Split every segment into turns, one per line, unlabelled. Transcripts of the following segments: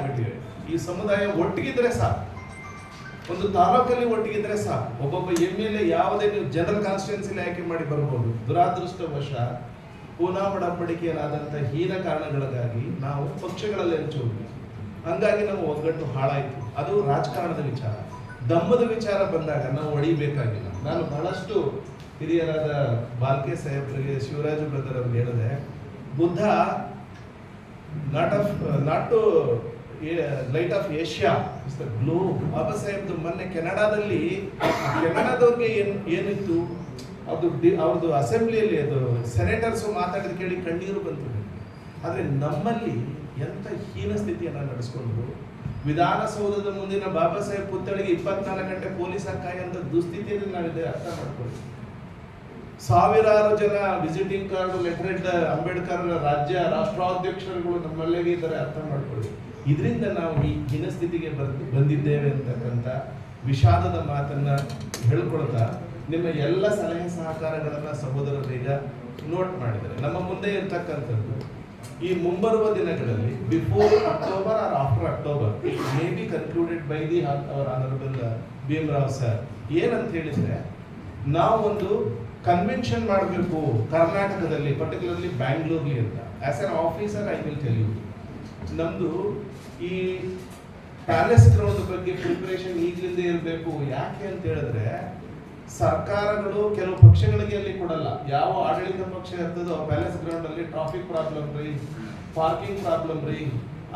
ಆಗ್ಬಿಟ್ಟಿವೆ. ಈ ಸಮುದಾಯ ಒಟ್ಟಿಗಿದ್ರೆ ಸಾಕು, ಒಂದು ತಾಲೂಕಲ್ಲಿ ಒಟ್ಟಿಗಿದ್ರೆ ಸಾಕು. ಒಬ್ಬೊಬ್ಬ MLA ಯಾವುದೇ ನೀವು ಜನರಲ್ ಕಾನ್ಸ್ಟಿಟ್ಯೂನ್ಸಿಲಿ ಆಯ್ಕೆ ಮಾಡಿ ಬರ್ಬೋದು. ದುರಾದೃಷ್ಟವಶ ಪೂನಾ ಒಡಂಬಡಿಕೆಯಲ್ಲಾದಂಥ ಹೀನ ಕಾರಣಗಳಿಗಾಗಿ ನಾವು ಪಕ್ಷಗಳಲ್ಲಿ ಹಂಚೋದ್ವಿ. ಹಂಗಾಗಿ ನಮ್ಮ ಒಗ್ಗಟ್ಟು ಹಾಳಾಯಿತು. ಅದು ರಾಜಕಾರಣದ ವಿಚಾರ. ದಮ್ಮದ ವಿಚಾರ ಬಂದಾಗ ನಾವು ಹೊಡಿಬೇಕಾಗಿಲ್ಲ. ನಾನು ಬಹಳಷ್ಟು ಹಿರಿಯರಾದ ಬಾಲ್ಕೆ ಸಾಹೇಬರಿಗೆ, ಶಿವರಾಜು ಬ್ರದರ್ ಅವ್ರಿಗೆ ಹೇಳಿದೆ, Buddha not to light of Asia is the globe. Baba ಸಾಹೇಬ್ದು ಮೊನ್ನೆ ಕೆನಡಾದಲ್ಲಿ, ಕೆನಡಾದವ್ರಿಗೆ ಏನಿತ್ತು ಅವ್ರದ್ದು ಅಸೆಂಬ್ಲಿಯಲ್ಲಿ ಅದು ಸೆನೆಟರ್ಸು ಮಾತಾಡಿದ ಕೇಳಿ ಕಣ್ಣೀರು ಬಂತು. ಆದರೆ ನಮ್ಮಲ್ಲಿ ಎಂಥ ಹೀನ ಸ್ಥಿತಿಯನ್ನು ನಡೆಸ್ಕೊಂಡು ವಿಧಾನಸೌಧದ ಮುಂದಿನ ಬಾಬಾ ಸಾಹೇಬ್ ಪುತ್ಥಳಿಗೆ 24 ಗಂಟೆ ಪೊಲೀಸ್ ಕಾಯುವಂಥ ದುಸ್ಥಿತಿಯಲ್ಲಿ ನಾವಿದೆ. ಅರ್ಥ ಮಾಡ್ಕೊಳ್ಳಿ. ಸಾವಿರಾರು ಜನ ವಿಸಿಟಿಂಗ್ ಕಾರ್ಡ್ ಲೆಟರ್ ಅಂಬೇಡ್ಕರ್ ರಾಷ್ಟ್ರಾಧ್ಯಕ್ಷರುಗಳು ನಮ್ಮಲ್ಲೇ ಇದ್ದಾರೆ. ಅರ್ಥ ಮಾಡ್ಕೊಳ್ಳಿ. ಇದರಿಂದ ನಾವು ಈ ಹೀನ ಸ್ಥಿತಿಗೆ ಬಂದಿದ್ದೇವೆ ಅಂತಕ್ಕಂಥ ವಿಷಾದದ ಮಾತನ್ನ ಹೇಳ್ಕೊಳ್ತಾ, ನಿಮ್ಮ ಎಲ್ಲ ಸಲಹೆ ಸಹಕಾರಗಳನ್ನ ಸಹೋದರರೀಗ ನೋಟ್ ಮಾಡಿದ್ದಾರೆ. ನಮ್ಮ ಮುಂದೆ ಇರ್ತಕ್ಕಂಥದ್ದು ಈ ಮುಂಬರುವ ದಿನಗಳಲ್ಲಿ before October or after October it may be concluded by the our honourable Bhimrao sir. ಏನಂತ ಹೇಳಿದ್ರೆ, ನಾವು ಒಂದು ಕನ್ವೆನ್ಷನ್ ಮಾಡಬೇಕು ಕರ್ನಾಟಕದಲ್ಲಿ, ಪರ್ಟಿಕ್ಯುಲರ್ಲಿ ಬ್ಯಾಂಗ್ಳೂರ್ಲಿ ಅಂತ. As an officer I will tell you, ನಮ್ದು ಈ ಪ್ಯಾಲೇಸ್ ಗ್ರೌಂಡ್ ಬಗ್ಗೆ ಪ್ರಿಪರೇಷನ್ ಈಗಲಿಂದ ಇರಬೇಕು. ಯಾಕೆ ಅಂತ ಹೇಳಿದ್ರೆ, ಸರ್ಕಾರಗಳು ಕೆಲವು ಪಕ್ಷಗಳಿಗೆ ಅಲ್ಲಿ ಕೊಡಲ್ಲ. ಯಾವ ಆಡಳಿತ ಪಕ್ಷ ಇರ್ತದೋ ಪ್ಯಾಲೇಸ್ ಗ್ರೌಂಡ್ ಅಲ್ಲಿ ಟ್ರಾಫಿಕ್ ಪ್ರಾಬ್ಲಮ್ ರೀ, ಪಾರ್ಕಿಂಗ್ ಪ್ರಾಬ್ಲಮ್ ರೀ,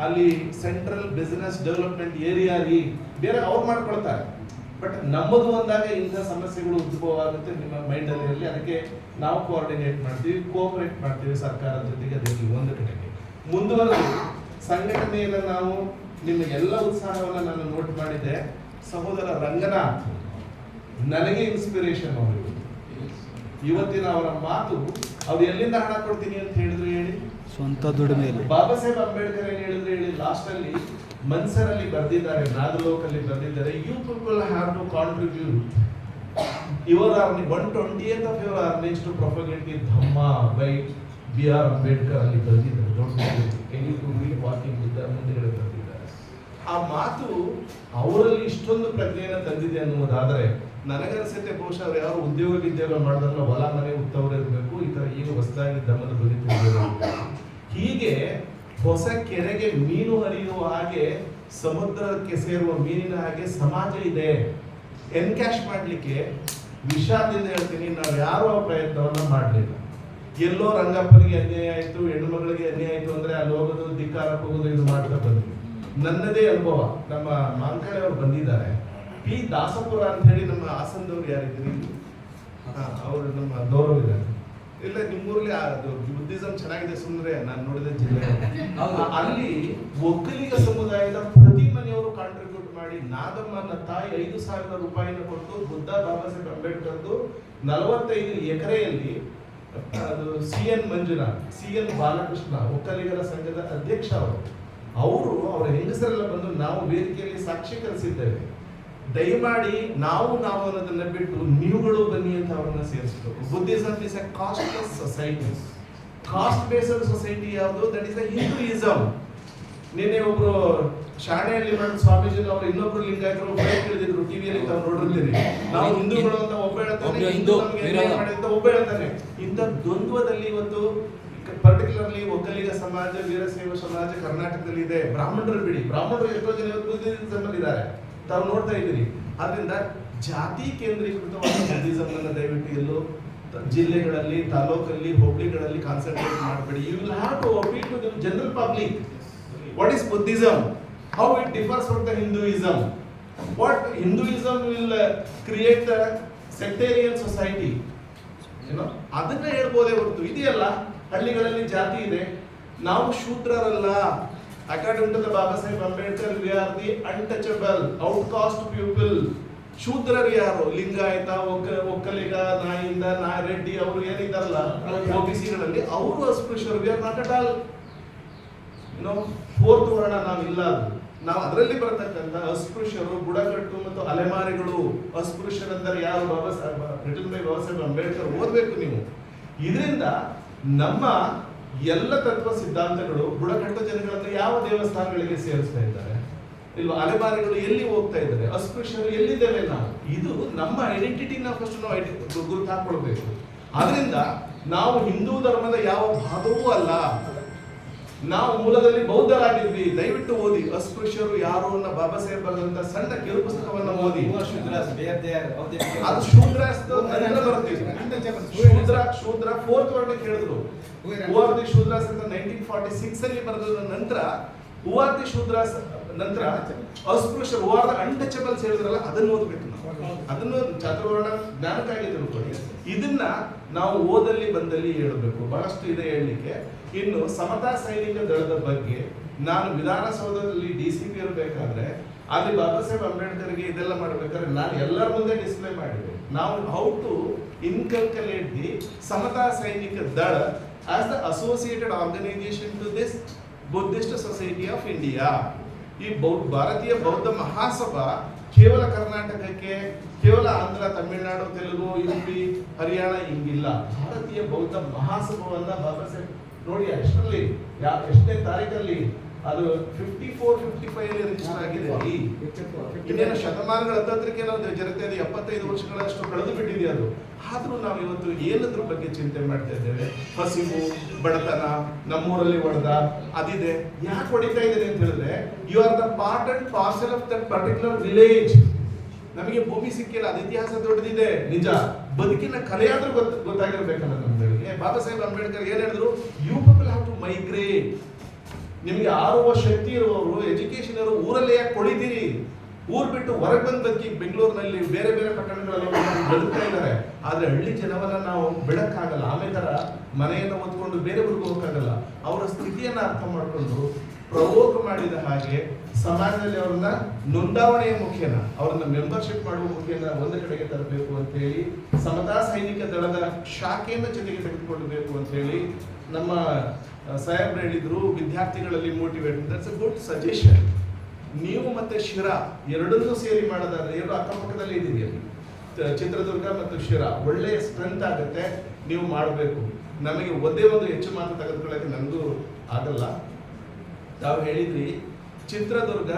ಅಲ್ಲಿ ಸೆಂಟ್ರಲ್ ಬಿಸಿನೆಸ್ ಡೆವಲಪ್ಮೆಂಟ್ ಏರಿಯಾ ರೀ, ಬೇರೆ ಅವ್ರು ಮಾಡ್ಕೊಳ್ತಾರೆ. ಬಟ್ ನಮ್ಮದು ಅಂದಾಗ ಇಂಥ ಸಮಸ್ಯೆಗಳು ಉದ್ಭವ ಆಗುತ್ತೆ ನಿಮ್ಮ ಮೈಂಡ್ ಅಲ್ಲಿ ಇರಲಿ. ಅದಕ್ಕೆ ನಾವು ಕೋಆರ್ಡಿನೇಟ್ ಮಾಡ್ತೀವಿ, ಕೋಆಪರೇಟ್ ಮಾಡ್ತೀವಿ ಸರ್ಕಾರದ ಜೊತೆಗೆ. ಅದರಲ್ಲಿ ಒಂದು ಕಡೆಗೆ ಮುಂದುವರೆದು ಸಂಘಟನೆಯನ್ನು ನಾವು ನಿಮ್ಮ ಎಲ್ಲ ಉತ್ಸಾಹವನ್ನು ನಾನು ನೋಟ್ ಮಾಡಿದ್ದೆ. ಸಹೋದರ ರಂಗನಾಥ್ ನನಗೆ ಇನ್ಸ್ಪಿರೇಷನ್. ಅವರು ಇವತ್ತಿನ ಅವರ ಮಾತು, ಅವ್ರು ಎಲ್ಲಿಂದ ಹಣ ಕೊಡ್ತೀನಿ ಅಂತ ಹೇಳಿದ್ರು ಹೇಳಿ?
ಸ್ವಂತ ದುಡಿಮೆಯಲ್ಲಿ.
ಬಾಬಾ ಸಾಹೇಬ್ ಅಂಬೇಡ್ಕರ್ ಏನ್ ಹೇಳಿದ್ರು ಹೇಳಿ? ಲಾಸ್ಟ್ ಅಲ್ಲಿ ಮನ್ಸರಲ್ಲಿ ಬರ್ದಿದ್ದಾರೆ, ನಾಗಲೋಕಲ್ಲಿ ಬರ್ದಿದ್ದಾರೆ, you people have to contribute your earning 1/20th of your earnings to propagate the Dhamma by B.R. Ambedkar ಅಲ್ಲಿ ಬರ್ದಿದ್ದಾರೆ. ವಾಕಿಂಗ್ ಮುಂದೆಗಡೆ ಬರ್ದಿದ್ದಾರೆ. ಆ ಮಾತು ಅವರಲ್ಲಿ ಇಷ್ಟೊಂದು ಪ್ರಜ್ಞೆಯನ್ನು ತಂದಿದೆ ಅನ್ನುವುದಾದರೆ, ನನಗನ್ಸುತ್ತೆ ಬಹುಶಃ ಅವ್ರು ಯಾವ ಉದ್ಯೋಗ ಮಾಡಿದ್ರಲ್ಲ, ಹೊಲ ಮನೆ ಉತ್ತವರು ಇರಬೇಕು. ಈ ತರ ಈಗ ಹೊಸದಾಗಿ ಧಮ್ಮದ ಬಗ್ಗೆ ತಿಳಿದಿರಬೇಕು. ಹೀಗೆ ಹೊಸ ಕೆರೆಗೆ ಮೀನು ಹರಿಯುವ ಹಾಗೆ, ಸಮುದ್ರಕ್ಕೆ ಸೇರುವ ಮೀನಿನ ಹಾಗೆ ಸಮಾಜ ಇದೆ. ಎನ್ಕ್ಯಾಶ್ ಮಾಡಲಿಕ್ಕೆ ವಿಷಾದದಿಂದ ಹೇಳ್ತೀನಿ, ನಾವು ಯಾರು ಆ ಪ್ರಯತ್ನವನ್ನ ಮಾಡಲಿಲ್ಲ. ಎಲ್ಲೋ ರಂಗಪ್ಪನಿಗೆ ಅನ್ಯಾಯ ಆಯಿತು, ಹೆಣ್ಣು ಮಗಳಿಗೆ ಅನ್ಯಾಯ ಆಯಿತು ಅಂದ್ರೆ ಅಲ್ಲಿ ಹೋಗೋದು, ಧಿಕ್ಕಾರ ಹೋಗೋದು, ಇದು ಮಾಡ್ತಾ ಬಂದ್ವಿ. ನನ್ನದೇ ಅನುಭವ. ನಮ್ಮ ಮಾಂಕಳೆ ಅವರು ಬಂದಿದ್ದಾರೆ, ಪಿ ದಾಸಪುರ ಅಂತ ಹೇಳಿ, ನಮ್ಮ ಹಾಸನದವ್ರು ಯಾರಿದ್ರು, ಅವರು ನಮ್ಮ ಗೌರವ ಇದ್ದಾರೆ. ಇಲ್ಲ ನಿಮ್ಮೂರಲ್ಲಿ ಅದು ಬುದ್ಧಿಸಂ ಚೆನ್ನಾಗಿದೆ ಸುಂದ್ರೆ ನಾನು ನೋಡಿದ ಜಿಲ್ಲೆ. ಅಲ್ಲಿ ಒಕ್ಕಲಿಗ ಸಮುದಾಯದ ಪ್ರತಿ ಮನೆಯವರು ಕಾಂಟ್ರಿಬ್ಯೂಟ್ ಮಾಡಿ ನಾಗಮ್ಮನ ತಾಯಿ 5,000 ರೂಪಾಯಿನ ಕೊಟ್ಟು ಬುದ್ಧ ಬಾಬಾ ಸಾಹೇಬ್ ಅಂಬೇಡ್ಕರ್ದು 45 ಎಕರೆಯಲ್ಲಿ ಅದು CN ಮಂಜುನಾಥ್, CN ಬಾಲಕೃಷ್ಣ ಒಕ್ಕಲಿಗರ ಸಂಘದ ಅಧ್ಯಕ್ಷ ಅವರು ಅವರ ಹೆಂಗಸರೆಲ್ಲ ಬಂದು ನಾವು ವೇದಿಕೆಯಲ್ಲಿ ಸಾಕ್ಷೀಕರಿಸಿದ್ದೇವೆ. ದಯಮಾಡಿ ನಾವು ಅನ್ನೋದನ್ನ ಬಿಟ್ಟು ನೀವುಗಳು ಬನ್ನಿ ಅಂತ ಅವರನ್ನ ಸೇರಿಸಿದ್ರು. Buddhism is a casteless society. Caste based society ಯಾವುದು? That is the Hinduism. ನಿನ್ನೆ ಒಬ್ರು ಶಾಣೆಯಲ್ಲಿ ಮಾಡಿದ ಸ್ವಾಮೀಜಿ ಅವರು ಇನ್ನೊಬ್ರು ಲಿಂಗಾಯತರು ಹೇಳಿದ್ರು ಟಿವಿಯಲ್ಲಿ ನೋಡಿರ್ತೀರಿ. ನಾವು ಹಿಂದೂಗಳು ಅಂತ ಒಬ್ಬ ಹೇಳ್ತಾನೆ, ಒಬ್ಬ ಹೇಳ್ತಾನೆ. ಇಂಥ ದ್ವಂದ್ವದಲ್ಲಿ ಇವತ್ತು ಪರ್ಟಿಕ್ಯುಲರ್ಲಿ ಒಕ್ಕಲಿಗ ಸಮಾಜ, ವೀರಶೈವ ಸಮಾಜ ಕರ್ನಾಟಕದಲ್ಲಿ ಇದೆ. ಬ್ರಾಹ್ಮಣರು ಬಿಡಿ, ಬ್ರಾಹ್ಮಣರು ಎಷ್ಟೋ ಜನ ಬುದ್ಧಿಸಂ ಇದ್ದಾರೆ, ತಾವು ನೋಡ್ತಾ ಇದ್ದೀರಿ. ಆದ್ರಿಂದ ಜಾತಿ ಕೇಂದ್ರೀಕೃತವಾದ ಬುದ್ಧಿಸಂ ಅನ್ನು ದಯವಿಟ್ಟು ಎಲ್ಲೋ ಜಿಲ್ಲೆಗಳಲ್ಲಿ, ತಾಲೂಕಲ್ಲಿ, ಹೋಬಳಿಗಳಲ್ಲಿ ಕಾನ್ಸಂಟ್ರೇಟ್ ಮಾಡಬೇಡಿ. You will have to appeal to the general public. What is Buddhism? How it differs from the Hinduism? What Hinduism will create the sectarian society, ಅದನ್ನ ಹೇಳ್ಬೋದೇ ಹೊರತು ಇದೆಯಲ್ಲ ಹಳ್ಳಿಗಳಲ್ಲಿ ಜಾತಿ ಇದೆ, ನಾವು ಶೂದ್ರರಲ್ಲ. According to the Baba Saheb Ambedkar, we are the untouchable outcast people. ಶೂದ್ರರು ಯಾರು? ಲಿಂಗಾಯತ, ಒಕ್ಕಲಿಗ, ನಾಯಿಂದ ರೆಡ್ಡಿ ಅವರು ಏನಿದ್ದಾರಲ್ಲ OBCಗಳಲ್ಲಿ, ಅವರು ಅಸ್ಪೃಶ್ಯರು. We are not at all fourth ವರ್ಣ ನಾವಿಲ್ಲ. ನಾವು ಅದರಲ್ಲಿ ಬರತಕ್ಕಂಥ ಅಸ್ಪೃಶ್ಯರು, ಬುಡಕಟ್ಟು ಮತ್ತು ಅಲೆಮಾರಿಗಳು. ಅಸ್ಪೃಶ್ಯರೆಂದರೆ ಯಾರು? Baba Saheb written by Baba Saheb Ambedkar. ಓದಬೇಕು ನೀವು. ಇದರಿಂದ ನಮ್ಮ ಎಲ್ಲ ತತ್ವ ಸಿದ್ಧಾಂತಗಳು ಬುಡಕಟ್ಟು ಜನಗಳನ್ನು ಯಾವ ದೇವಸ್ಥಾನಗಳಿಗೆ ಸೇರಿಸ್ತಾ ಇದ್ದಾರೆ ಇಲ್ವಾ, ಅಲೆಮಾರಿಗಳು ಎಲ್ಲಿ ಹೋಗ್ತಾ ಇದ್ದಾರೆ, ಅಸ್ಪೃಶ್ಯರು ಎಲ್ಲಿದ್ದೇವೆ ನಾವು, ಇದು ನಮ್ಮ ಐಡೆಂಟಿಟಿನ ಫಸ್ಟ್ ನಾವು ಗುರುತು ಹಾಕೊಳ್ಬೇಕು. ಆದ್ರಿಂದ ನಾವು ಹಿಂದೂ ಧರ್ಮದ ಯಾವ ಭಾಗವೂ ಅಲ್ಲ, ನಾವು ಮೂಲದಲ್ಲಿ ಬೌದ್ಧರಾಗಿದ್ವಿ. ದಯವಿಟ್ಟು ಓದಿ ಅಸ್ಪೃಶ್ಯರು ಯಾರು ಅನ್ನೋ ಬಾಬಾ ಸಾಹೇಬ್ ಬರೆದಂತ ಸಣ್ಣ ಕಿರು ಪುಸ್ತಕವನ್ನ ಓದಿ. ಅದು ಶೂದ್ರ ಫೋರ್ತ್ ವರ್ಡ್ ಕೇಳಿದ್ರು. ಹೂವಾರ್ದಿ ಶೂದ್ರಾಸ್ ಅಂತ 1946 ಅಲ್ಲಿ ಬರೆದ ನಂತರ ಹೂವಾರ್ದಿ ಶೂದ್ರಾಸ್ ನಂತರ ಅಸ್ಪೃಶ್ಯ ಹೂವಾರ್ದ ಅನ್ಟಚಬಲ್ಸ್ ಹೇಳಿದ್ರಲ್ಲ ಅದನ್ನು ಓದ್ಬೇಕು ನಾವು. ಅದನ್ನು ಚಾತುರ್ವರ್ಣ ಜ್ಞಾನಕ್ಕಾಗಿ ತಿಳ್ಕೊಳ್ಳಿ. ಇದನ್ನ ನಾವು ಓದಲ್ಲಿ ಬಂದಲ್ಲಿ ಹೇಳಬೇಕು, ಬಹಳಷ್ಟು ಇದೆ ಹೇಳಲಿಕ್ಕೆ. ಇನ್ನು ಸಮತಾ ಸೈನಿಕ ದಳದ ಬಗ್ಗೆ ನಾನು ವಿಧಾನಸೌಧದಲ್ಲಿ DCP ಇರಬೇಕಾದ್ರೆ ಅಲ್ಲಿ ಬಾಬಾ ಸಾಹೇಬ್ ಅಂಬೇಡ್ಕರ್ಗೆ ಇದೆಲ್ಲ ಮಾಡ್ಬೇಕಾದ್ರೆ ನಾನು ಎಲ್ಲರ ಮುಂದೆ ಡಿಸ್ಪ್ಲೇ ಮಾಡಿದೆ. ನಾವು how to inculcate the Samata Sainik Dal as the associated organisation to this Buddhist society of India. ಈ ಭಾರತೀಯ ಬೌದ್ಧ ಮಹಾಸಭಾ ಕೇವಲ ಕರ್ನಾಟಕಕ್ಕೆ, ಕೇವಲ ಆಂಧ್ರ, ತಮಿಳುನಾಡು, ತೆಲುಗು, UP, ಹರಿಯಾಣ ಹಿಂಗಿಲ್ಲ. ಭಾರತೀಯ ಬೌದ್ಧ ಮಹಾಸಭಾವನ್ನ ಬಾಬಾ ಸಾಹೇಬ್ ನೋಡಿ ಎಷ್ಟರಲ್ಲಿ ಎಷ್ಟನೇ ತಾರೀಕಲ್ಲಿ ಅದು 54-55 ರಿಜಿಸ್ಟರ್ ಆಗಿದೆ. ಇನ್ನೇನು ಶತಮಾನಗಳ ಹತ್ತತ್ರಕ್ಕೆ ನಾವು ಜನತೆ 75 ವರ್ಷಗಳಷ್ಟು ಕಳೆದು ಬಿಟ್ಟಿದೆ ಅದು. ಆದ್ರೂ ನಾವು ಇವತ್ತು ಏನದ್ರ ಬಗ್ಗೆ ಚಿಂತೆ ಮಾಡ್ತಾ ಇದ್ದೇವೆ? ಹಸಿವು, ಬಡತನ, ನಮ್ಮೂರಲ್ಲಿ ಹೊಡೆದ ಅದಿದೆ. ಯಾಕೆ ಹೊಡಿತಾ ಇದ್ದೇನೆ ಅಂತ ಹೇಳಿದ್ರೆ, you are the part and parcel of that particular village. ನಮಗೆ ಭೂಮಿ ಸಿಕ್ಕಿಲ್ಲ, ಅದು ಇತಿಹಾಸ ದೊಡ್ಡದಿದೆ ನಿಜ, ಬದುಕಿನ ಕಲೆಯಾದ್ರೂ ಗೊತ್ತಾಗಿರ್ಬೇಕಲ್ಲ ನಮ್ಗಳಿಗೆ. ಬಾಬಾ ಸಾಹೇಬ್ ಅಂಬೇಡ್ಕರ್ ಏನ್ ಹೇಳಿದ್ರು? You people have to migrate. ನಿಮ್ಗೆ ಆರುವ ಶಕ್ತಿ ಇರುವವರು, ಎಜುಕೇಶನ್ ಇರೋ ಊರಲ್ಲೇ ಯಾಕೆ ಕೊಡಿತೀರಿ? ಊರ್ ಬಿಟ್ಟು ಹೊರಗೆ ಬಂದು ಬದುಕಿ ಬೆಂಗಳೂರಿನಲ್ಲಿ ಬೇರೆ ಬೇರೆ ಪಟ್ಟಣಗಳಲ್ಲಿ ಬದುಕ್ತಾ ಇದ್ದಾರೆ. ಆದ್ರೆ ಹಳ್ಳಿ ಜನವನ್ನ ನಾವು ಬಿಡಕ್ಕಾಗಲ್ಲ. ಆಮೇಲೆ ತರ ಮನೆಯನ್ನು ಹೊತ್ಕೊಂಡು ಬೇರೆ ಊರಿಗೆ ಹೋಗಕ್ಕಾಗಲ್ಲ. ಅವರ ಸ್ಥಿತಿಯನ್ನ ಅರ್ಥ ಮಾಡ್ಕೊಂಡು ಪ್ರವೋಕ್ ಮಾಡಿದ ಹಾಗೆ ಸಮಾಜದಲ್ಲಿ ಅವ್ರನ್ನ ನೋಂದಾವಣೆಯ ಮುಖೇನ, ಅವ್ರನ್ನ ಮೆಂಬರ್ಶಿಪ್ ಮಾಡುವ ಮುಖೇನ ಒಂದು ಕಡೆಗೆ ತರಬೇಕು ಅಂತ ಹೇಳಿ ಸಮತಾ ಸೈನಿಕ ದಳದ ಶಾಖೆಯನ್ನು ಜೊತೆಗೆ ತೆಗೆದುಕೊಳ್ಳಬೇಕು ಅಂತ ಹೇಳಿ ನಮ್ಮ ಸಾಹೇಬ್ರು ಹೇಳಿದ್ರು. ವಿದ್ಯಾರ್ಥಿಗಳಲ್ಲಿ motivate, that's a good suggestion. ನೀವು ಮತ್ತೆ ಶಿರಾ ಎರಡನ್ನೂ ಸೇರಿ ಮಾಡೋದಾದ್ರೆ, ಎರಡು ಅಕ್ಕಪಕ್ಕದಲ್ಲಿ ಇದೆಯಲ್ಲ, ಚಿತ್ರದುರ್ಗ ಮತ್ತು ಶಿರಾ, ಒಳ್ಳೆಯ ಸ್ಟ್ರೆಂತ್ ಆಗುತ್ತೆ. ನೀವು ಮಾಡಬೇಕು. ನಮಗೆ ಒಂದೇ ಒಂದು ಹೆಚ್ಚು ಮಾತು ತೆಗೆದುಕೊಳ್ಳಕ್ಕೆ ನನಗೂ ಆಗಲ್ಲ. ತಾವು ಹೇಳಿದ್ರಿ ಚಿತ್ರದುರ್ಗ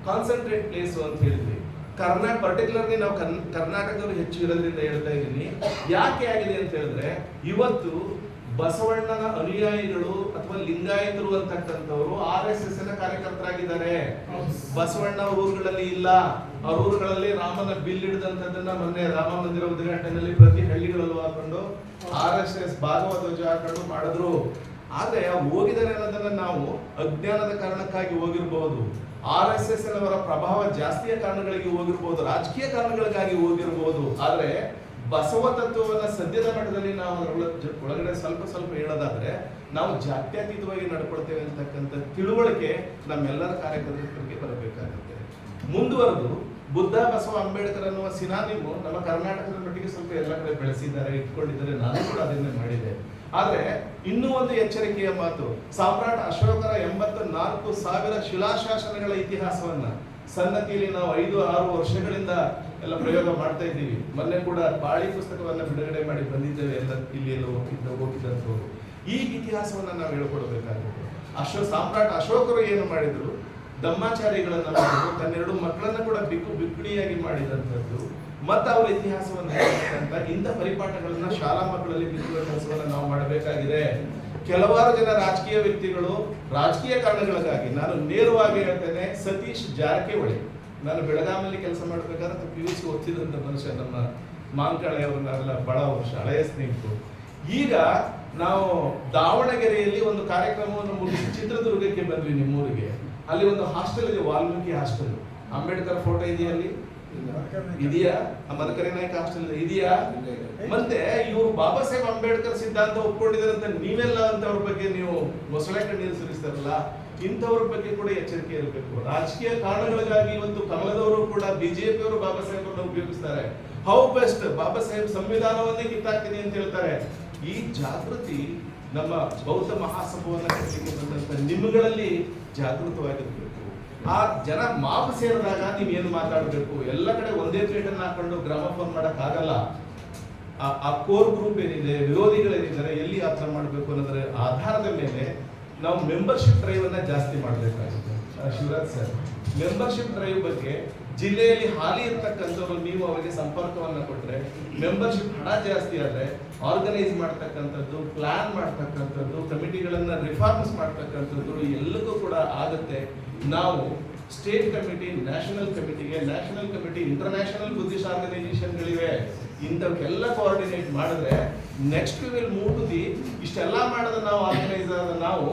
ಕಾನ್ಸಂಟ್ರೇಟ್ ಪ್ಲೇಸ್ ಅಂತ ಹೇಳಿದ್ರಿ. ಪರ್ಟಿಕ್ಯುಲರ್ಲಿ ನಾವು ಕರ್ನಾಟಕದವರು ಹೆಚ್ಚು ಇರೋದ್ರಿಂದ ಹೇಳ್ತಾ ಇದ್ದೀನಿ. ಯಾಕೆ ಆಗಿದೆ ಅಂತ ಹೇಳಿದ್ರೆ, ಇವತ್ತು ಬಸವಣ್ಣನ ಅನುಯಾಯಿಗಳು ಅಥವಾ ಲಿಂಗಾಯತರು ಅಂತಕ್ಕಂಥವ್ರು RSS ನ ಕಾರ್ಯಕರ್ತರಾಗಿದ್ದಾರೆ. ಬಸವಣ್ಣ ಅವ್ರ ಊರುಗಳಲ್ಲಿ ಇಲ್ಲ. ಅವ್ರ ಊರುಗಳಲ್ಲಿ ರಾಮನ ಬಿಲ್ ಹಿಡಿದಂತದನ್ನ ಮೊನ್ನೆ ರಾಮ ಮಂದಿರ ಉದ್ಘಾಟನೆಯಲ್ಲಿ ಪ್ರತಿ ಹಳ್ಳಿಗಳಲ್ಲೂ ಹಾಕೊಂಡು RSS ಭಾಗವತ ಧ್ವಜ ಹಾಕೊಂಡು ಮಾಡಿದ್ರು. ಆದ್ರೆ ಹೋಗಿದ್ದಾರೆ ಅನ್ನೋದನ್ನ ನಾವು ಅಜ್ಞಾನದ ಕಾರಣಕ್ಕಾಗಿ ಹೋಗಿರ್ಬಹುದು, RSS ಅವರ ಪ್ರಭಾವ ಜಾಸ್ತಿಯ ಕಾರಣಗಳಿಗೆ ಹೋಗಿರ್ಬಹುದು, ರಾಜಕೀಯ ಕಾರಣಗಳಿಗಾಗಿ ಹೋಗಿರ್ಬಹುದು. ಆದ್ರೆ ಬಸವ ತತ್ವವನ್ನ ಸದ್ಯದ ಮಟ್ಟದಲ್ಲಿ ನಾವು ಒಳಗಡೆ ಸ್ವಲ್ಪ ಸ್ವಲ್ಪ ಹೇಳೋದಾದ್ರೆ, ನಾವು ಜಾತ್ಯತೀತವಾಗಿ ನಡ್ಕೊಳ್ತೇವೆ ಅಂತಕ್ಕಂಥ ತಿಳುವಳಿಕೆ ನಮ್ಮೆಲ್ಲರ ಕಾರ್ಯಕರ್ತರಿಗೆ ಬರಬೇಕಾಗುತ್ತೆ. ಮುಂದುವರೆದು ಬುದ್ಧ, ಬಸವ, ಅಂಬೇಡ್ಕರ್ ಅನ್ನುವ ಸಿನಾನಿಮು ನಮ್ಮ ಕರ್ನಾಟಕದ ಮಟ್ಟಿಗೆ ಸ್ವಲ್ಪ ಎಲ್ಲ ಕಡೆ ಬೆಳೆಸಿದ್ದಾರೆ, ಇಟ್ಕೊಂಡಿದ್ದಾರೆ. ನಾನು ಕೂಡ ಅದನ್ನೇ ಮಾಡಿದೆ. ಆದ್ರೆ ಇನ್ನೂ ಒಂದು ಎಚ್ಚರಿಕೆಯ ಮಾತು, ಸಾಮ್ರಾಟ್ ಅಶೋಕರ 84,000 ಶಿಲಾಶಾಸನಗಳ ಇತಿಹಾಸವನ್ನ ಸನ್ನತಿಯಲ್ಲಿ ನಾವು 5-6 ವರ್ಷಗಳಿಂದ ಎಲ್ಲ ಪ್ರಯೋಗ ಮಾಡ್ತಾ ಇದ್ದೀವಿ. ಮೊನ್ನೆ ಕೂಡ ಪಾಳಿ ಪುಸ್ತಕವನ್ನ ಬಿಡುಗಡೆ ಮಾಡಿ ಬಂದಿದ್ದೇವೆ. ಎಲ್ಲ ಇಲ್ಲಿ ಹೋಗಿದ್ದಂಥವ್ರು ಈ ಇತಿಹಾಸವನ್ನ ನಾವು ಹೇಳ್ಕೊಡ್ಬೇಕಾಗುತ್ತೆ. ಸಾಮ್ರಾಟ್ ಅಶೋಕರು ಏನು ಮಾಡಿದ್ರು? ಧಮ್ಮಾಚಾರಿಗಳನ್ನ ಮಾಡಿದ್ರು, ತನ್ನೆರಡು ಮಕ್ಕಳನ್ನ ಕೂಡ ಬಿಕ್ಕುಡಿಯಾಗಿ ಮಾಡಿದಂಥದ್ದು. ಮತ್ತು ಅವರ ಇತಿಹಾಸವನ್ನು ಹೇಳ್ತಕ್ಕಂಥ ಇಂಥ ಪರಿಪಾಠಗಳನ್ನ ಶಾಲಾ ಮಕ್ಕಳಲ್ಲಿ ಬಿತ್ತುವ ಕೆಲಸವನ್ನ ನಾವು ಮಾಡಬೇಕಾಗಿದೆ. ಕೆಲವಾರು ಜನ ರಾಜಕೀಯ ವ್ಯಕ್ತಿಗಳು ರಾಜಕೀಯ ಕಾರಣಗಳಿಗಾಗಿ, ನಾನು ನೇರವಾಗಿ ಹೇಳ್ತೇನೆ, ಸತೀಶ್ ಜಾರಕಿಹೊಳಿ, ನಾನು ಬೆಳಗಾವಿಯಲ್ಲಿ ಕೆಲಸ ಮಾಡಬೇಕಾದ್ರೆ PUC ಓದ್ತಿದ್ದಂಥ ಮನುಷ್ಯ, ನಮ್ಮ ಮಾಂಕಳೆ ಅವ್ರನ್ನೆಲ್ಲ ಬಹಳ ವರ್ಷ ಹಳೆಯ ಸ್ನೇಹಿತರು. ಈಗ ನಾವು ದಾವಣಗೆರೆಯಲ್ಲಿ ಒಂದು ಕಾರ್ಯಕ್ರಮವನ್ನು ಮುಗಿಸಿ ಚಿತ್ರದುರ್ಗಕ್ಕೆ ಬಂದ್ವಿ, ನಿಮ್ಮೂರಿಗೆ. ಅಲ್ಲಿ ಒಂದು ಹಾಸ್ಟೆಲ್ ಇದೆ, ವಾಲ್ಮೀಕಿ ಹಾಸ್ಟೆಲ್. ಅಂಬೇಡ್ಕರ್ ಫೋಟೋ ಇದೆಯಲ್ಲಿ ಇದೆಯಾ? ಮದಕರಿ ನಾಯಕ ಹಾಸ್ಟೆಲ್ ಇದೆಯಾ? ಮತ್ತೆ ಇವರು ಬಾಬಾ ಸಾಹೇಬ್ ಅಂಬೇಡ್ಕರ್ ಸಿದ್ಧಾಂತ ಒಪ್ಕೊಂಡಿದ್ದಾರೆ ಅಂತ ನೀವೆಲ್ಲ ಅಂತವ್ರ ಬಗ್ಗೆ ನೀವು ಮೊಸಳೆ ಕಣ್ಣೀರು ಸುರಿಸ್ತಾರಲ್ಲ, ಇಂಥವ್ರ ಬಗ್ಗೆ ಕೂಡ ಎಚ್ಚರಿಕೆ ಇರಬೇಕು. ರಾಜಕೀಯ ಕಾರಣಗಳಿಗಾಗಿ ಇವತ್ತು ಕಮಲದವರು ಕೂಡ ಬಿಜೆಪಿಯವರು ಬಾಬಾ ಸಾಹೇಬ್ ಉಪಯೋಗಿಸ್ತಾರೆ. ಹೌ ಬೆಸ್ಟ್ ಬಾಬಾ ಸಾಹೇಬ್ ಸಂವಿಧಾನವನ್ನೇ ಕಿತ್ತಾಕ್ತೀನಿ ಅಂತ ಹೇಳ್ತಾರೆ. ಈ ಜಾಗೃತಿ ನಮ್ಮ ಬೌದ್ಧ ಮಹಾಸಭಾವನ್ನ ಕಟ್ಟಲಿಕ್ಕೆ ಬಂದಂತ ನಿಮ್ಮಗಳಲ್ಲಿ ಜಾಗೃತವಾಗಿರ್ಬೇಕು. ಆ ಜನ ಮಾಪು ಸೇರಿದಾಗ ನೀವೇನು ಮಾತಾಡಬೇಕು? ಎಲ್ಲ ಕಡೆ ಒಂದೇ ಪ್ಲೇಟನ್ನು ಹಾಕೊಂಡು ಗ್ರಾಮಫೋನ್ ಮಾಡಕ್ ಆಗಲ್ಲ. ಆ ಕೋರ್ ಗ್ರೂಪ್ ಏನಿದೆ, ವಿರೋಧಿಗಳೇನಿದ್ದಾರೆ, ಎಲ್ಲಿ ಯಾತ್ರೆ ಮಾಡಬೇಕು ಅನ್ನೋದರ ಆಧಾರದ ಮೇಲೆ ನಾವು ಮೆಂಬರ್ಶಿಪ್ ಡ್ರೈವ್ ಅನ್ನ ಜಾಸ್ತಿ ಮಾಡಬೇಕಾಗುತ್ತೆ. ಶಿವರಾಜ್ ಸರ್, ಮೆಂಬರ್ಶಿಪ್ ಡ್ರೈವ್ ಬಗ್ಗೆ ಜಿಲ್ಲೆಯಲ್ಲಿ ಹಾಲಿ ಇರ್ತಕ್ಕಂಥವ್ರು ನೀವು ಅವರಿಗೆ ಸಂಪರ್ಕವನ್ನ ಕೊಟ್ಟರೆ, ಮೆಂಬರ್ಶಿಪ್ ಹಣ ಜಾಸ್ತಿ ಆದ್ರೆ ಆರ್ಗನೈಸ್ ಮಾಡ್ತಕ್ಕಂಥದ್ದು, ಪ್ಲಾನ್ ಮಾಡ್ತಕ್ಕಂಥದ್ದು, ಕಮಿಟಿಗಳನ್ನ ರಿಫಾರ್ಮ್ಸ್ ಮಾಡ್ತಕ್ಕಂಥದ್ದು ಎಲ್ಲಕ್ಕೂ ಕೂಡ ಆಗುತ್ತೆ. ನಾವು state committee, national committee, international buddhist ಆರ್ಗನೈಸೇಷನ್ಗಳಿವೆ, ಇಂಥವಕ್ಕೆಲ್ಲ ಕೋಆರ್ಡಿನೇಟ್ ಮಾಡಿದ್ರೆ next will move to the ಇಷ್ಟೆಲ್ಲ ಮಾಡಿದ ನಾವು ಆರ್ಗನೈಸ್ ಆದ ನಾವು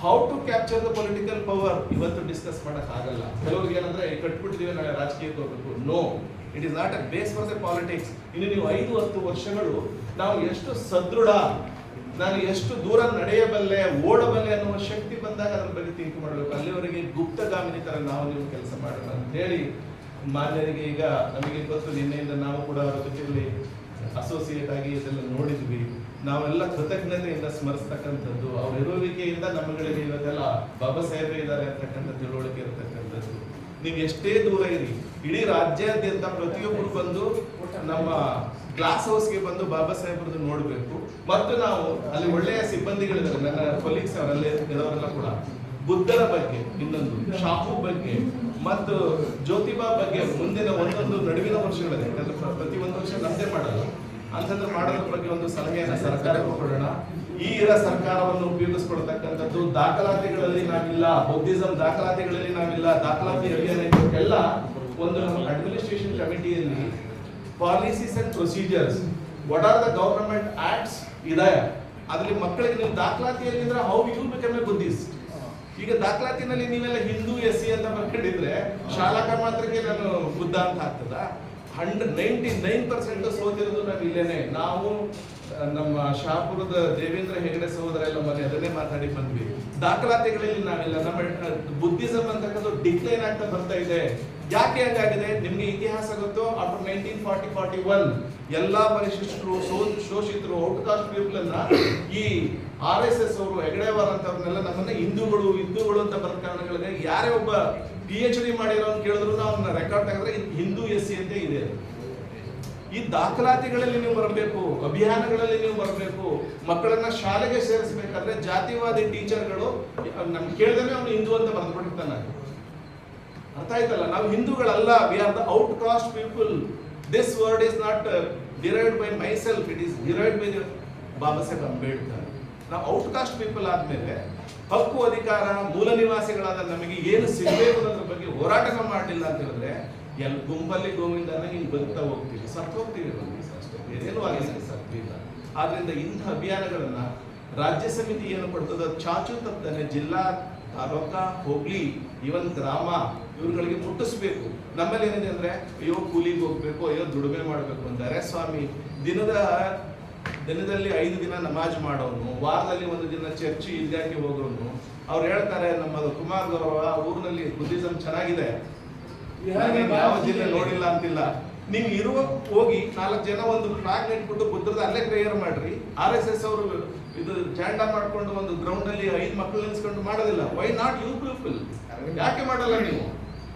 how to capture the political power ಇವತ್ತು ಡಿಸ್ಕಸ್ ಮಾಡಕ್ ಆಗಲ್ಲ. ಕೆಲವ್ರಿಗೆ ಏನಂದ್ರೆ ಕಟ್ಬಿಟ್ಟಿದೀವಿ ನಾಳೆ ರಾಜಕೀಯಕ್ಕೆ ಹೋಗ್ಬೇಕು. No, it is not a base for the politics. ಇನ್ನು ನೀವು 5-10 ವರ್ಷಗಳು ನಾವು ಎಷ್ಟು ಸದೃಢ, ನಾನು ಎಷ್ಟು ದೂರ ನಡೆಯಬಲ್ಲೆ, ಓಡಬಲ್ಲೆ ಅನ್ನುವ ಶಕ್ತಿ ಬಂದಾಗ ಅದ್ರ ಬಗ್ಗೆ ಥಿಂಕ್ ಮಾಡಬೇಕು. ಅಲ್ಲಿವರೆಗೆ ಗುಪ್ತಗಾಮಿನಿ ತರ ನಾವು ನೀವು ಕೆಲಸ ಮಾಡೋಣ ಅಂತ ಹೇಳಿ ಮಾನ್ಯರಿಗೆ, ಈಗ ನಮಗೆ ಗೊತ್ತು ನಿನ್ನೆಯಿಂದ ನಾವು ಕೂಡ ಅವರ ಜೊತೆಯಲ್ಲಿ ಅಸೋಸಿಯೇಟ್ ಆಗಿ ಇದೆಲ್ಲ ನೋಡಿದ್ವಿ. ನಾವೆಲ್ಲ ಕೃತಜ್ಞತೆಯಿಂದ ಸ್ಮರಿಸ್ತಕ್ಕಂಥದ್ದು, ಅವ್ರ ಇರುವಿಕೆಯಿಂದ ನಮ್ಮಗಳಿಗೆ ಇವತ್ತೆಲ್ಲ ಬಾಬಾ ಸಾಹೇಬ್ ಇದ್ದಾರೆ ಅಂತಕ್ಕಂಥ ತಿಳುವಳಿಕೆ ಇರತಕ್ಕಂಥದ್ದು. ನೀವು ಎಷ್ಟೇ ದೂರ ಇರಿ, ಇಡೀ ರಾಜ್ಯಾದ್ಯಂತ ಪ್ರತಿಯೊಬ್ಬರು ಬಂದು ನಮ್ಮ ಗ್ಲಾಸ್ ಹೌಸ್ಗೆ ಬಂದು ಬಾಬಾ ಸಾಹೇಬ್ರದ್ದು ನೋಡಬೇಕು. ಮತ್ತು ನಾವು ಅಲ್ಲಿ ಒಳ್ಳೆಯ ಸಿಬ್ಬಂದಿಗಳಿದ್ದಾರೆ, ನನ್ನ ಕೊಲೀಗ್ಸ್ ಅವರಲ್ಲಿ ಇರೋರೆಲ್ಲ ಕೂಡ ಬುದ್ಧರ ಬಗ್ಗೆ, ಇನ್ನೊಂದು ಶಾಪು ಬಗ್ಗೆ ಮತ್ತು ಜ್ಯೋತಿಬಾ ಬಗ್ಗೆ ಮುಂದಿನ ಒಂದೊಂದು ನಡುವಿನ ವರ್ಷಗಳಿದೆ. ಯಾಕಂದ್ರೆ ಪ್ರತಿ ವರ್ಷ ನಮ್ಮದೇ ಮಾಡಲ್ಲ, ಅಂತಂದ್ರೆ ಮಾಡೋದ್ರ ಬಗ್ಗೆ ಒಂದು ಸಲಹೆಯನ್ನು ಸರ್ಕಾರಕ್ಕೆ ಕೊಡೋಣ. ಈ ಸರ್ಕಾರವನ್ನು ಉಪಯೋಗಿಸ್ಕೊಳ್ತಕ್ಕಂಥದ್ದು ದಾಖಲಾತಿಗಳಲ್ಲಿ ನಾವಿಲ್ಲ, ಬೌದ್ಧಿಸಂ ದಾಖಲಾತಿಗಳಲ್ಲಿ ನಾವಿಲ್ಲ, ದಾಖಲಾತಿ ಎಲ್ಲ ಒಂದು ನಮ್ಮ ಅಡ್ಮಿನಿಸ್ಟ್ರೇಷನ್ ಕಮಿಟಿಯಲ್ಲಿ policies and procedures, what are the government acts ಇದೆ. ಅದ್ರಲ್ಲಿ ಮಕ್ಕಳಿಗೆ ನೀವು ದಾಖಲಾತಿಯಲ್ಲಿ how you become a buddhist. ಈಗ ದಾಖಲಾತಿನಲ್ಲಿ ನೀವೆಲ್ಲ ಹಿಂದೂ SC ಅಂತ ಬರ್ಕೊಂಡಿದ್ರೆ ಶಾಲಾ ಮಾತ್ರಕ್ಕೆ ನಾನು ಬುದ್ಧ ಅಂತ ಆಗ್ತದ. 99% ಸೋತಿರೋದು ನಾವು ಇಲ್ಲೇನೆ. ನಾವು ನಮ್ಮ ಶಾಪುರದ ದೇವೇಂದ್ರ ಹೆಗಡೆ ಸಹೋದರ ಎಲ್ಲ ಮನೆ ಅದನ್ನೇ ಮಾತಾಡಿ ಬಂದ್ವಿ. ದಾಖಲಾತಿಗಳಲ್ಲಿ ನಾವಿಲ್ಲ. ನಮ್ಮ ಬುದ್ಧಿಸಂ ಅಂತಕ್ಕಂಥ ಡಿಕ್ಲೈನ್ ಆಗ್ತಾ ಬರ್ತಾ ಇದೆ. ಯಾಕೆ ಹಂಗಾಗಿದೆ? ನಿಮ್ಗೆ ಇತಿಹಾಸ ಗೊತ್ತು. ಆಫ್ಟರ್ 1940-41 ಎಲ್ಲಾ ಪರಿಶಿಷ್ಟರು, ಶೋಷಿತರು, ಔಟ್ಕಾಸ್ಟ್ ಪೀಪಲ್ ಅನ್ನ ಈ RSS ಅವರು, ಹೆಗಡೆವಾರ ಅಂತವ್ರನ್ನೆಲ್ಲ ನಮ್ಮನ್ನ ಹಿಂದೂಗಳು ಅಂತ ಬರೋ ಕಾರಣಗಳಿಗೆ ಯಾರೇ ಒಬ್ಬ PhD ಮಾಡಿರೋ ಅಂತ ಕೇಳಿದ್ರು ನಾವು ರೆಕಾರ್ಡ್ ತೆಗೆದ್ರೆ ಹಿಂದೂ SC ಅಂತ ಇದೆ. ಈ ದಾಖಲಾತಿಗಳಲ್ಲಿ ನೀವು ಬರಬೇಕು, ಅಭಿಯಾನಗಳಲ್ಲಿ ನೀವು ಬರಬೇಕು. ಮಕ್ಕಳನ್ನ ಶಾಲೆಗೆ ಸೇರಿಸಬೇಕಾದ್ರೆ ಜಾತಿವಾದಿ ಟೀಚರ್ಗಳು ನಮ್ಗೆ ಕೇಳಿದ್ರೆ ಅವನು ಹಿಂದೂ ಅಂತ ಬರೆದ್ಬಿಟ್ಟಿರ್ತಾನೆ. ಅರ್ಥ ಆಯ್ತಲ್ಲ? ನಾವು ಹಿಂದೂಗಳಲ್ಲ, we are the outcast people. This word is not derived by myself, it is derived by Baba Saheb Ambedkar. ನಾವು ಔಟ್ಕಾಸ್ಟ್ ಪೀಪಲ್ ಆದ್ಮೇಲೆ ಹಕ್ಕು ಅಧಿಕಾರ, ಮೂಲ ನಿವಾಸಿಗಳಾದ ನಮಗೆ ಏನು ಸಿಗಬೇಕು ಅನ್ನೋದ್ರ ಬಗ್ಗೆ ಹೋರಾಟನ ಮಾಡಲಿಲ್ಲ ಅಂತ ಹೇಳಿದ್ರೆ ಗುಂಪಲ್ಲಿ ಗೋವಿಂದನ ಹಿಂಗೆ ಬದುಕ್ತಾ ಹೋಗ್ತೀವಿ, ಸತ್ತು ಹೋಗ್ತೀವಿ ಅಷ್ಟೇ, ಬೇರೇನೂ ಆಗಲಿಲ್ಲ, ಸತ್ತಿಲ್ಲ. ಆದ್ರಿಂದ ಇಂಥ ಅಭಿಯಾನಗಳನ್ನ ರಾಜ್ಯ ಸಮಿತಿ ಏನು ಕೊಡ್ತದೋ ಚಾಚು ತಪ್ಪನೆ ಜಿಲ್ಲಾ, ತಾಲೂಕಾ, ಹೋಗ್ಲಿ, ಇವನ್ ಗ್ರಾಮ ಇವ್ರುಗಳಿಗೆ ಮುಟ್ಟಿಸ್ಬೇಕು. ನಮ್ಮಲ್ಲಿ ಏನಿದೆ ಅಂದ್ರೆ ಅಯ್ಯೋ ಕೂಲಿಗೆ ಹೋಗ್ಬೇಕು, ಅಯ್ಯೋ ದುಡಿಮೆ ಮಾಡ್ಬೇಕು ಅಂತಾರೆ. ಸ್ವಾಮಿ, ದಿನದಲ್ಲಿ 5 ದಿನ ನಮಾಜ್ ಮಾಡೋನು, ವಾರದಲ್ಲಿ 1 ದಿನ ಚರ್ಚ್ ಈದ್ಗಾಕ್ಕೆ ಹೋಗೋನು. ಅವ್ರು ಹೇಳ್ತಾರೆ ನಮ್ಮ ಕುಮಾರ್ ಗೌರವ ಊರಿನಲ್ಲಿ ಬುದ್ಧಿಸಂ ಚೆನ್ನಾಗಿದೆ, ಯಾವ ಜಿಲ್ಲೆ ನೋಡಿಲ್ಲ ಅಂತಿಲ್ಲ. ನೀವು ಇರುವ ಹೋಗಿ 4 ಜನ ಒಂದು ಫ್ಲಾಗ್ ನೆಟ್ಬಿಟ್ಟು ಬುದ್ಧದ ಅಲ್ಲೇ ಪ್ರೇಯರ್ ಮಾಡ್ರಿ. RSS ಅವರು ಇದು ಜಾಂಡ ಮಾಡ್ಕೊಂಡು ಒಂದು ಗ್ರೌಂಡ್ ಅಲ್ಲಿ 5 ಮಕ್ಕಳು ನಿಲ್ಸ್ಕೊಂಡು ಮಾಡೋದಿಲ್ಲ. Why not you people? ಯಾಕೆ ಮಾಡಲ್ಲ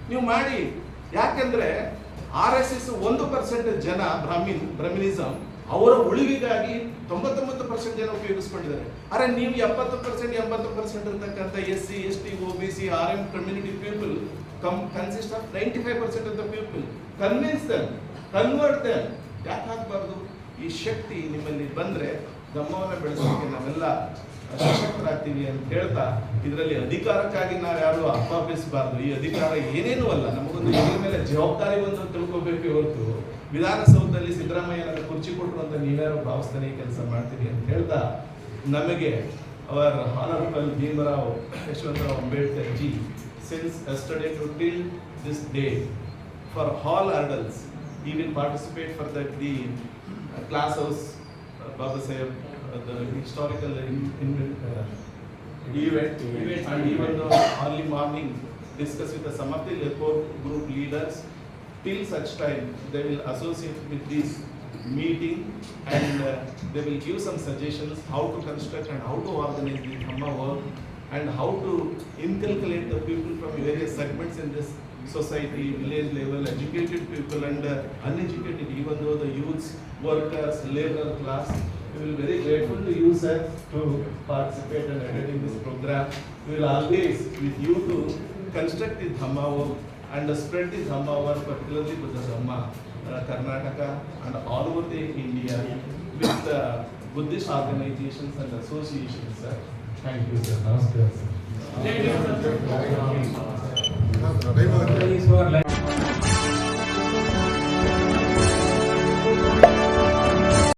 ನೀವು ಮಾಡಿ. ಯಾಕೆಂದ್ರೆ RSS 1% ಜನ ಬ್ರಹ್ಮಿನಿಸಂ ಅವರ ಉಳಿವಿಗಾಗಿ 99% ಜನ ಉಪಯೋಗಿಸ್ಕೊಂಡಿದ್ದಾರೆ. ಅರೆ ನೀವು 70% 80% ಇರ್ತಕ್ಕಂಥ SC ST OBC RM community people consist of 95% of the people. Convince them, convert them. ಯಾಕೆ ಹಾಕಬಾರ್ದು? ಈ ಶಕ್ತಿ ನಿಮ್ಮಲ್ಲಿ ಬಂದ್ರೆ ಗಮನವನ್ನು ಬೆಳೆಸೋಕೆ ನಾವೆಲ್ಲ ಸಶಕ್ತರಾಗ್ತೀವಿ ಅಂತ ಹೇಳ್ತಾ, ಇದರಲ್ಲಿ ಅಧಿಕಾರಕ್ಕಾಗಿ ನಾವು ಯಾರು ಅಪ್ಪಾಪಿಸಬಾರ್ದು. ಈ ಅಧಿಕಾರ ಏನೇನೂ ಅಲ್ಲ, ನಮಗೊಂದು ಇದ್ರ ಮೇಲೆ ಜವಾಬ್ದಾರಿ ಒಂದು ತಿಳ್ಕೋಬೇಕು ಹೊರತು ವಿಧಾನಸೌಧದಲ್ಲಿ ಸಿದ್ದರಾಮಯ್ಯನ ಕುರ್ಚಿ ಕೊಟ್ಟರು ಅಂತ ನೀವ್ಯಾರು ಭಾವಿಸ್ತಾನೆ ಕೆಲಸ ಮಾಡ್ತೀವಿ ಅಂತ ಹೇಳ್ತಾ, ನಮಗೆ our honourable Bhimrao Yashwantrao Ambedkar ji since yesterday to till this day, for all adults, he will participate for the class house Baba Saheb, the historical event, and even the early morning discuss with some of the core group leaders. Till such time they will associate with this meeting and they will give some suggestions how to construct and how to organize the Dhamma work and how to inculcate the people from various segments in this society, village level, educated people and uneducated, even though the youths, workers, labor class. We will very grateful to you, sir, to participate and attend in this program. We will always with you to construct the Dhamma work and spread the Dhamma work, particularly Buddha Dhamma, Karnataka and all over the India with Buddhist organizations and associations, sir. Thank you, sir. Namaskar, sir.